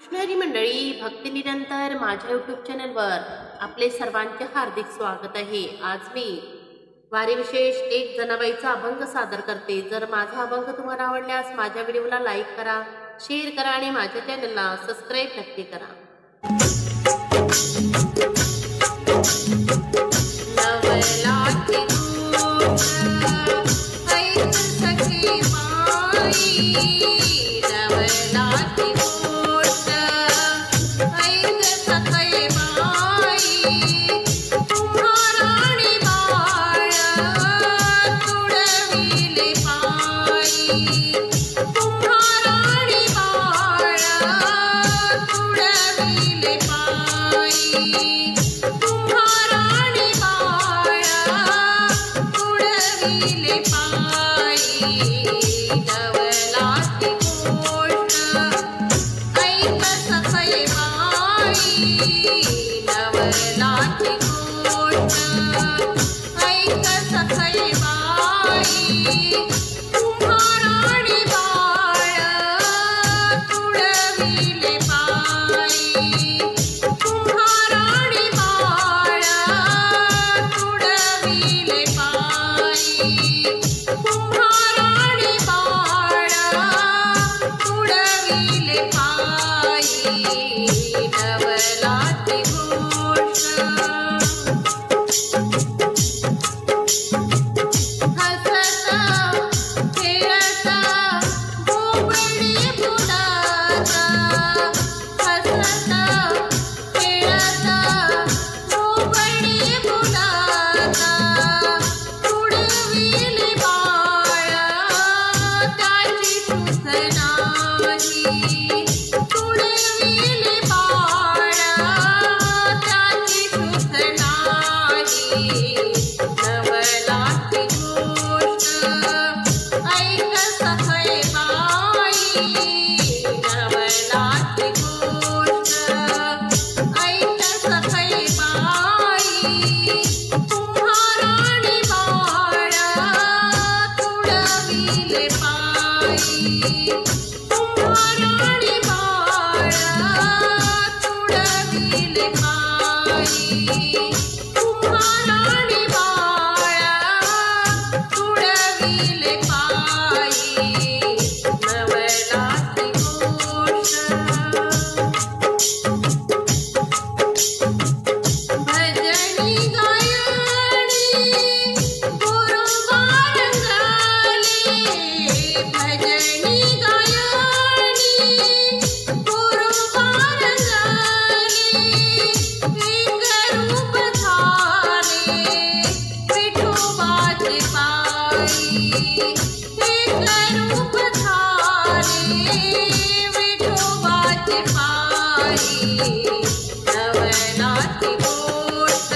कृष्णहरी मंडळी, भक्ती निरंतर माझ्या यूट्यूब चॅनलवर आपले सर्वांचे हार्दिक स्वागत आहे। आज मी वारी विशेष एक जनाबाईचा अभंग सादर करते। जर माझा अभंग तुम्हाला आवडल्यास माझ्या व्हिडिओला लाईक करा, शेअर करा आणि माझ्या चॅनलला सबस्क्राईब नक्की करा। नवलाची गोष्ट ऐक सखी माई, नवलाची गोष्ट ऐक सखी माई, तुम्हाराणी बाळ तुडविले पायी, तुम्हाराणी बाळ तुडविले पायी, तुम्हाराणी बाळ तुडविले पायी। नवलाची गोष्ट ऐक सखी माई, नवलाची गोष्ट ऐक सखी माई, तुम्हाराणी बाळ तुडविले पायी, तुम्हाराणी बाळ तुडविले पायी, तुम्हाराणी बाळ तुडविले पायी। नवलाची गोष्ट हसता खेळता गोबडी फुलाचा, हसता खेळता गोबडी फुलाचा, तुडविले बाळ त्याची सुख नाही, तुडविले बाळ त्याची सुख नाही। नवलाची गोष्ट ऐक सखी माई, नवलाची गोष्ट ऐक सखी माई, तुम्हाराणी बाळ तुडविले पायी, तुम्हाराणी बाळ तुडविले पायी, तुम्हाराणी बाळ तुडविले पायी। नवलाची गोष्ट भजनी गायणी गुरुवार रंगाले, भजनी गायणी गुरुवार रंगाले, एक रूप धारे विठोबाचे पायी, एक रूप धारे विठोबाचे पायी। नवलाची गोष्ट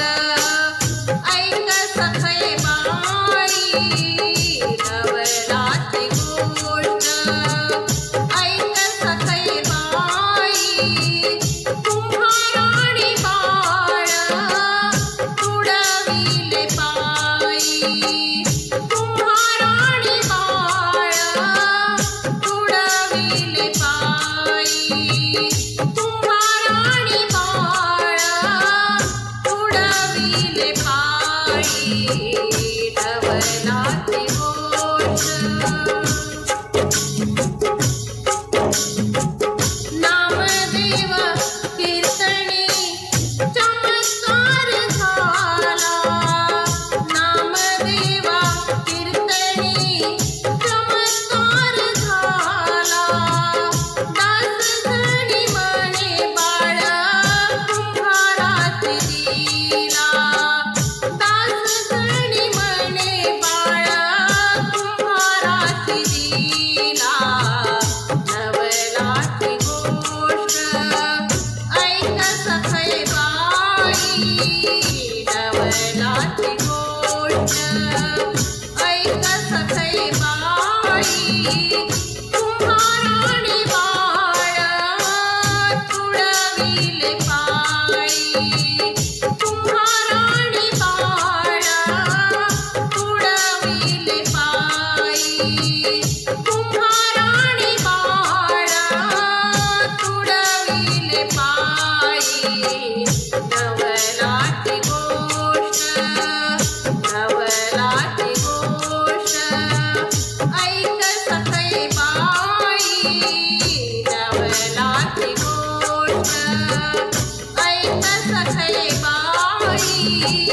ऐक सखी माई, नवलाची गोष्ट ऐक सखी माई, तुम्हाराणी बाळ तुडविले पायी, तुम्हाराणी बाळ तुडविले पायी, तुम्हाराणी बाळ तुडविले पायी। नवलाची गोष्ट नामदेव कीर्तनी चमत्कार झाला, नामदेव कीर्तनी चमत्कार झाला, दासधनी म्हणे नवलाची गोष्ट ऐक सखये बाई